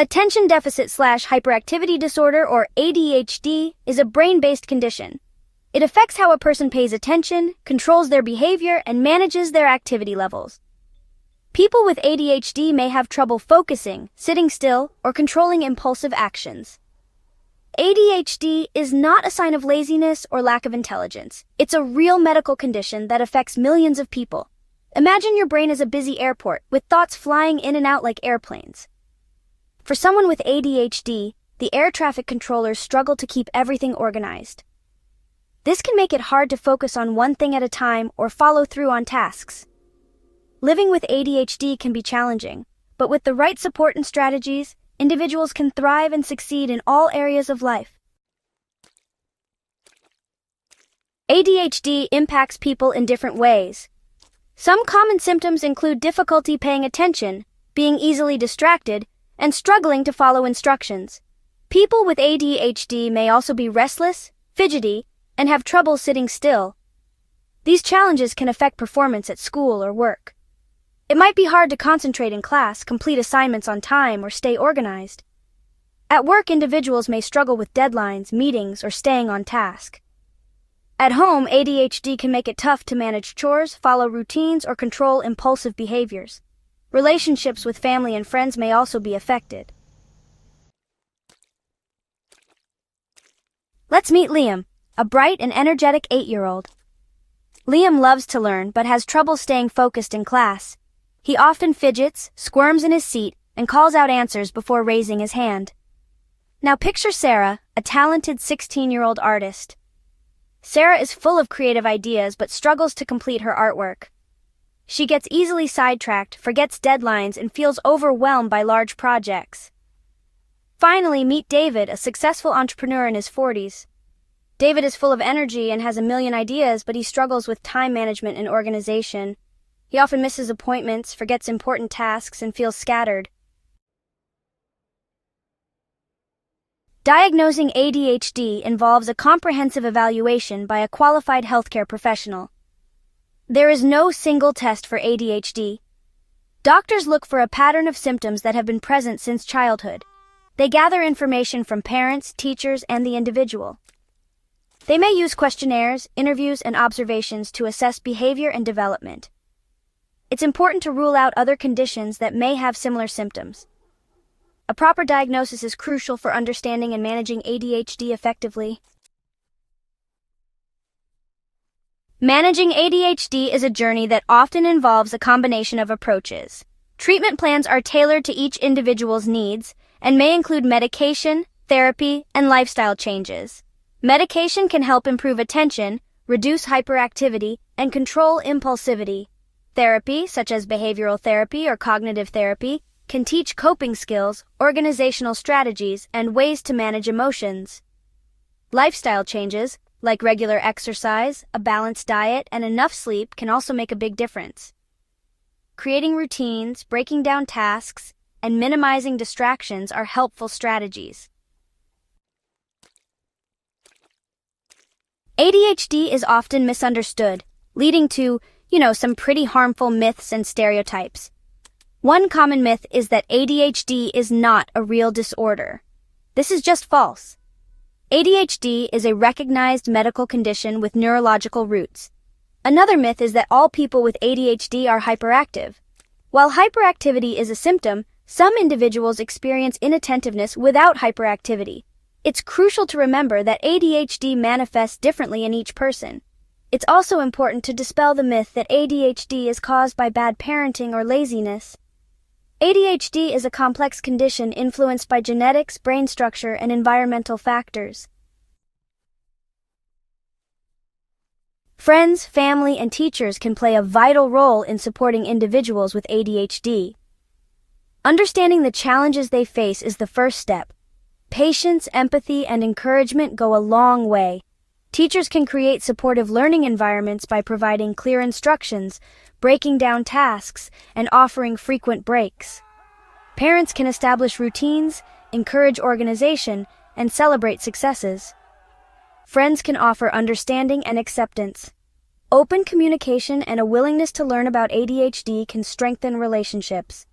Attention deficit/hyperactivity disorder, or ADHD, is a brain-based condition. It affects how a person pays attention, controls their behavior, and manages their activity levels. People with ADHD may have trouble focusing, sitting still, or controlling impulsive actions. ADHD is not a sign of laziness or lack of intelligence. It's a real medical condition that affects millions of people. Imagine your brain as a busy airport, with thoughts flying in and out like airplanes. For someone with ADHD, the air traffic controllers struggle to keep everything organized. This can make it hard to focus on one thing at a time or follow through on tasks. Living with ADHD can be challenging, but with the right support and strategies, individuals can thrive and succeed in all areas of life. ADHD impacts people in different ways. Some common symptoms include difficulty paying attention, being easily distracted, and struggling to follow instructions. People with ADHD may also be restless, fidgety, and have trouble sitting still. These challenges can affect performance at school or work. It might be hard to concentrate in class, complete assignments on time, or stay organized. At work, individuals may struggle with deadlines, meetings, or staying on task. At home, ADHD can make it tough to manage chores, follow routines, or control impulsive behaviors. Relationships with family and friends may also be affected. Let's meet Liam, a bright and energetic 8-year-old. Liam loves to learn but has trouble staying focused in class. He often fidgets, squirms in his seat, and calls out answers before raising his hand. Now picture Sarah, a talented 16-year-old artist. Sarah is full of creative ideas but struggles to complete her artwork. She gets easily sidetracked, forgets deadlines, and feels overwhelmed by large projects. Finally, meet David, a successful entrepreneur in his 40s. David is full of energy and has a million ideas, but he struggles with time management and organization. He often misses appointments, forgets important tasks, and feels scattered. Diagnosing ADHD involves a comprehensive evaluation by a qualified healthcare professional. There is no single test for ADHD. Doctors look for a pattern of symptoms that have been present since childhood. They gather information from parents, teachers, and the individual. They may use questionnaires, interviews, and observations to assess behavior and development. It's important to rule out other conditions that may have similar symptoms. A proper diagnosis is crucial for understanding and managing ADHD effectively. Managing ADHD is a journey that often involves a combination of approaches. Treatment plans are tailored to each individual's needs and may include medication, therapy, and lifestyle changes. Medication can help improve attention, reduce hyperactivity, and control impulsivity. Therapy, such as behavioral therapy or cognitive therapy, can teach coping skills, organizational strategies, and ways to manage emotions. Lifestyle changes, like regular exercise, a balanced diet, and enough sleep, can also make a big difference. Creating routines, breaking down tasks, and minimizing distractions are helpful strategies. ADHD is often misunderstood, leading to, some pretty harmful myths and stereotypes. One common myth is that ADHD is not a real disorder. This is just false. ADHD is a recognized medical condition with neurological roots. Another myth is that all people with ADHD are hyperactive. While hyperactivity is a symptom, some individuals experience inattentiveness without hyperactivity. It's crucial to remember that ADHD manifests differently in each person. It's also important to dispel the myth that ADHD is caused by bad parenting or laziness. ADHD is a complex condition influenced by genetics, brain structure, and environmental factors. Friends, family, and teachers can play a vital role in supporting individuals with ADHD. Understanding the challenges they face is the first step. Patience, empathy, and encouragement go a long way. Teachers can create supportive learning environments by providing clear instructions, breaking down tasks, and offering frequent breaks. Parents can establish routines, encourage organization, and celebrate successes. Friends can offer understanding and acceptance. Open communication and a willingness to learn about ADHD can strengthen relationships.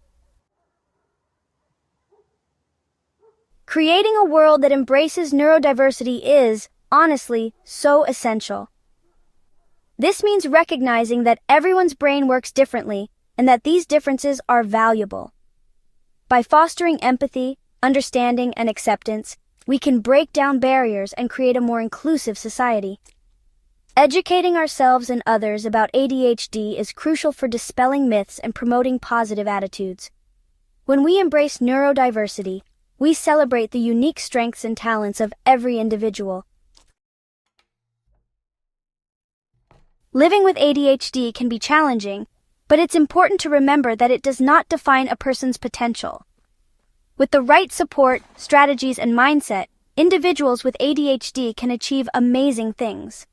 Creating a world that embraces neurodiversity is, honestly, so essential. This means recognizing that everyone's brain works differently and that these differences are valuable. By fostering empathy, understanding, and acceptance, we can break down barriers and create a more inclusive society. Educating ourselves and others about ADHD is crucial for dispelling myths and promoting positive attitudes. When we embrace neurodiversity, we celebrate the unique strengths and talents of every individual. Living with ADHD can be challenging, but it's important to remember that it does not define a person's potential. With the right support, strategies, and mindset, individuals with ADHD can achieve amazing things.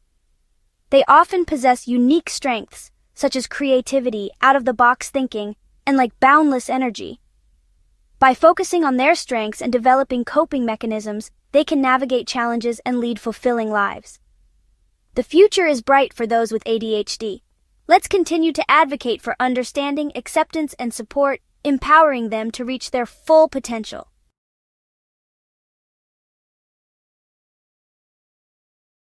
They often possess unique strengths, such as creativity, out-of-the-box thinking, and boundless energy. By focusing on their strengths and developing coping mechanisms, they can navigate challenges and lead fulfilling lives. The future is bright for those with ADHD. Let's continue to advocate for understanding, acceptance, and support, empowering them to reach their full potential.